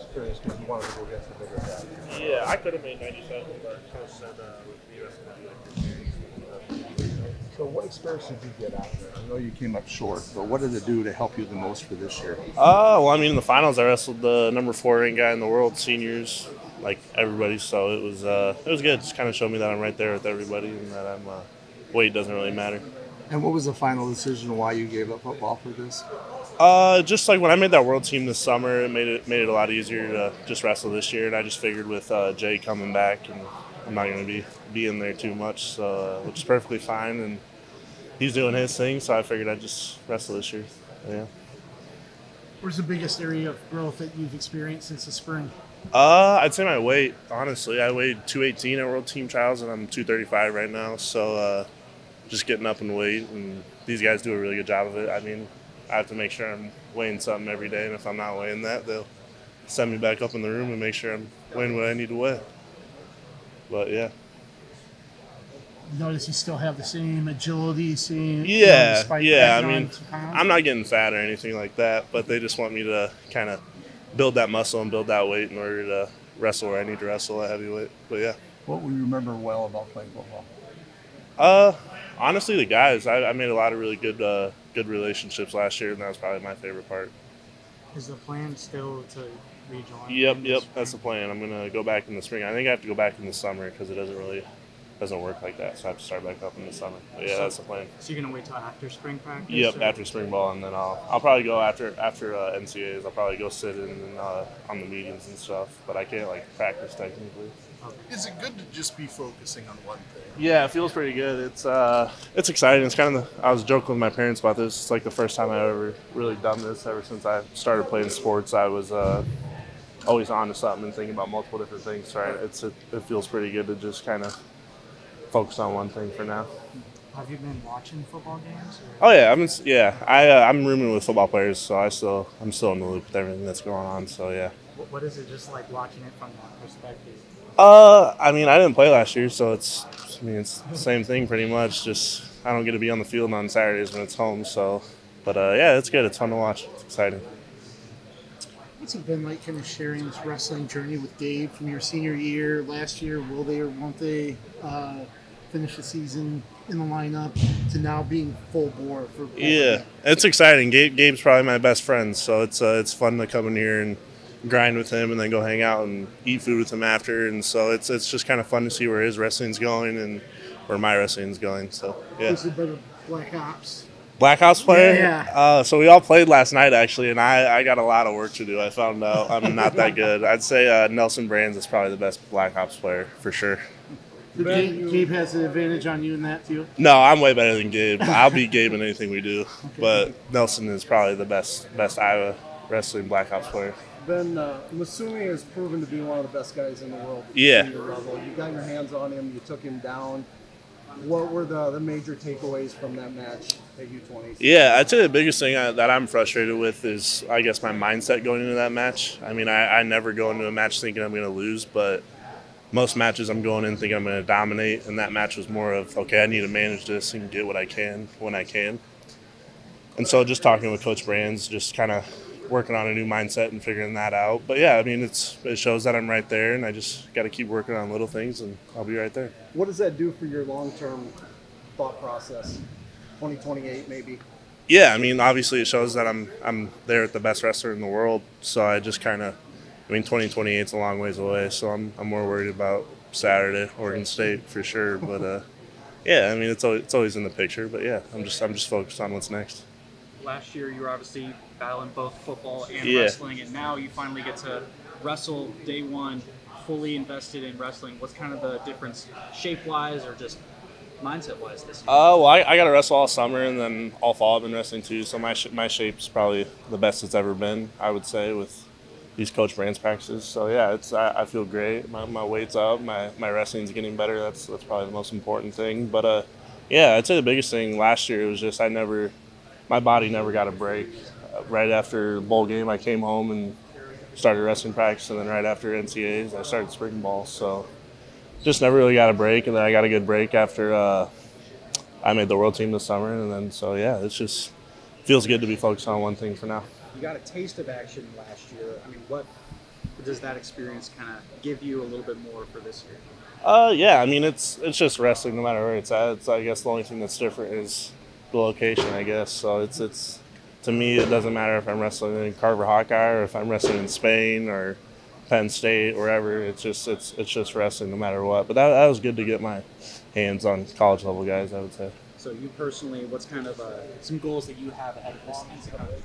experience because you wanted to go against the bigger guy. Yeah, I could have made 97, but coach said with me, that's going to be like 15. So what experience did you get out of it? I know you came up short, but what did it do to help you the most for this year? Well, I mean, in the finals, I wrestled the number 4 ranked guy in the world, seniors, like everybody. So it was good. Just kind of showed me that I'm right there with everybody, and that I'm weight doesn't really matter. And what was the final decision why you gave up football for this? Just like when I made that world team this summer, it made it a lot easier to just wrestle this year. And I just figured with Jay coming back, and I'm not going to be in there too much, so which is perfectly fine. And he's doing his thing, so I figured I'd just wrestle this year. Yeah. Where's the biggest area of growth that you've experienced since the spring? I'd say my weight. Honestly, I weighed 218 at World Team Trials, and I'm 235 right now. So just getting up in weight, and these guys do a really good job of it. I mean, I have to make sure I'm weighing something every day, and if I'm not weighing that, they'll send me back up in the room and make sure I'm weighing what I need to weigh. But yeah. Notice you still have the same agility, same Yeah. I packing mean, on some pounds? I'm not getting fat or anything like that, but they just want me to kind of build that muscle and build that weight in order to wrestle where I need to wrestle at heavyweight. But yeah. What will you remember well about playing football? Honestly, the guys. I made a lot of really good relationships last year, and that was probably my favorite part. Is the plan still to rejoin? Yep. That's the plan. I'm gonna go back in the spring. I think I have to go back in the summer because it doesn't work like that. So I have to start back up in the summer. But yeah, that's the plan. So you're gonna wait till after spring practice? Yep, or? after spring ball, and then I'll probably go after NCAAs. I'll probably go sit in on the meetings and stuff. But I can't like practice technically. Is it good to just be focusing on one thing? Yeah, it feels pretty good. It's exciting. It's kind of I was joking with my parents about this. It's like the first time I've ever really done this. Ever since I started playing sports, I was always on to something and thinking about multiple different things. So it feels pretty good to just kind of focus on one thing for now. Have you been watching football games? Oh yeah, I'm rooming with football players, so I'm still in the loop with everything that's going on. So yeah. What is it just like watching it from that perspective? I mean, I didn't play last year, so it's the same thing pretty much. Just I don't get to be on the field on Saturdays when it's home. So, but yeah, it's good. It's fun to watch. It's exciting. What's it been like kind of sharing this wrestling journey with Gabe from your senior year last year? Will they or won't they finish the season in the lineup to now being full bore for? Yeah, it's exciting. Gabe's probably my best friend, so it's fun to come in here and grind with him and then go hang out and eat food with him after. And so it's just kind of fun to see where his wrestling's going and where my wrestling's going. So yeah. Who's the better Black Ops? Black Ops player? Yeah. So we all played last night, actually, and I got a lot of work to do. I found out I'm not that good. I'd say Nelson Brands is probably the best Black Ops player, for sure. Gabe has the advantage on you in that field? No, I'm way better than Gabe. I'll beat Gabe in anything we do. But Nelson is probably the best Iowa wrestling Black Ops player. Ben, I'm assuming has proven to be one of the best guys in the world. Yeah. At your level. You got your hands on him. You took him down. What were the major takeaways from that match at U20? Yeah, I'd say the biggest thing that I'm frustrated with is, I guess, my mindset going into that match. I mean, I never go into a match thinking I'm going to lose, but most matches I'm going in thinking I'm going to dominate, and that match was more of, okay, I need to manage this and get what I can when I can. And so just talking with Coach Brands, just kind of working on a new mindset and figuring that out. But yeah, I mean, it shows that I'm right there, and I just got to keep working on little things, and I'll be right there. What does that do for your long-term thought process? 2028 maybe? Yeah, I mean, obviously it shows that I'm there at the best wrestler in the world. So I just kind of, 2028 is a long ways away, so I'm more worried about Saturday, Oregon State for sure. But yeah, I mean, it's always in the picture. But yeah, I'm just focused on what's next. Last year, you were obviously battling both football and Yeah. wrestling, and now you finally get to wrestle day one, fully invested in wrestling. What's kind of the difference, shape-wise or just mindset-wise this year? Well, I got to wrestle all summer, and then all fall I've been wrestling too. So my shape's probably the best it's ever been, I would say, with these Coach Brands practices. So yeah, I feel great. My weight's up. My wrestling's getting better. That's probably the most important thing. But yeah, I'd say the biggest thing last year was just my body never got a break. Right after the bowl game, I came home and started wrestling practice, and then right after NCAAs, I started spring ball. So just never really got a break, and then I got a good break after I made the world team this summer, and then so yeah, it's just feels good to be focused on one thing for now. You got a taste of action last year. I mean, what does that experience kind of give you a little bit more for this year? Yeah, I mean it's just wrestling no matter where it's at. It's, I guess the only thing that's different is the location, I guess. So it's to me it doesn't matter if I'm wrestling in Carver Hawkeye or if I'm wrestling in Spain or Penn State, wherever. It's just wrestling no matter what. But that was good to get my hands on college level guys, I would say. So you personally, what's kind of some goals that you have ahead of this NCAA?